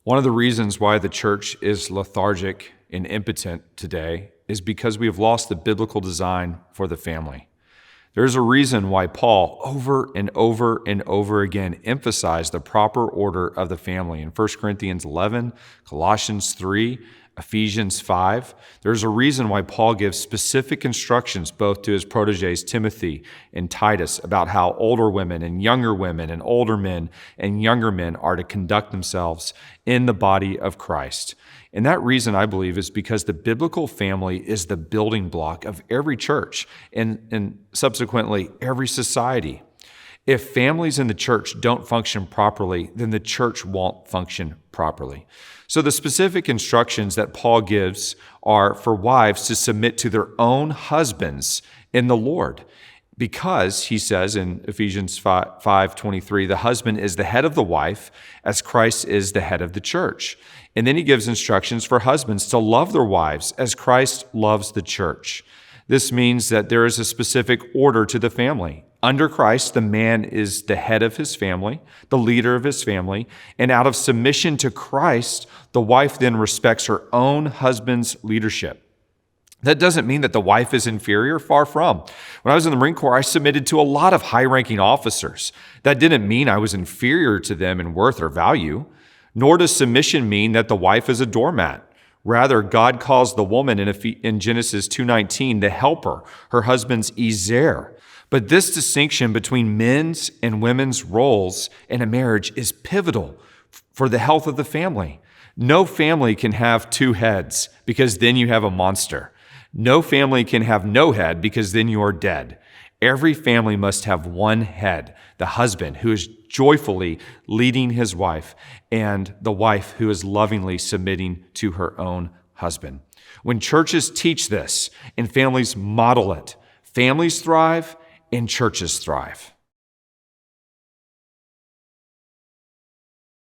One of the reasons why the church is lethargic and impotent today is because we have lost the biblical design for the family. There's a reason why Paul over and over and over again emphasized the proper order of the family in 1 Corinthians 11, Colossians 3, Ephesians 5. There's a reason why Paul gives specific instructions both to his proteges Timothy and Titus about how older women and older men and younger men are to conduct themselves in the body of Christ. And that reason, I believe, is because the biblical family is the building block of every church and subsequently every society. If families in the church don't function properly, then the church won't function properly. So the specific instructions that Paul gives are for wives to submit to their own husbands in the Lord. Because, he says in Ephesians 5:23, the husband is the head of the wife as Christ is the head of the church. And then he gives instructions for husbands to love their wives as Christ loves the church. This means that there is a specific order to the family. Under Christ, the man is the head of his family, the leader of his family, and out of submission to Christ, the wife then respects her own husband's leadership. That doesn't mean that the wife is inferior, far from. When I was in the Marine Corps, I submitted to a lot of high-ranking officers. That didn't mean I was inferior to them in worth or value, nor does submission mean that the wife is a doormat. Rather, God calls the woman in Genesis 2:19 the helper, her husband's ezer. But this distinction between men's and women's roles in a marriage is pivotal for the health of the family. No family can have two heads because then you have a monster. No family can have no head because then you are dead. Every family must have one head, the husband who is joyfully leading his wife, and the wife who is lovingly submitting to her own husband. When churches teach this and families model it, families thrive and churches thrive.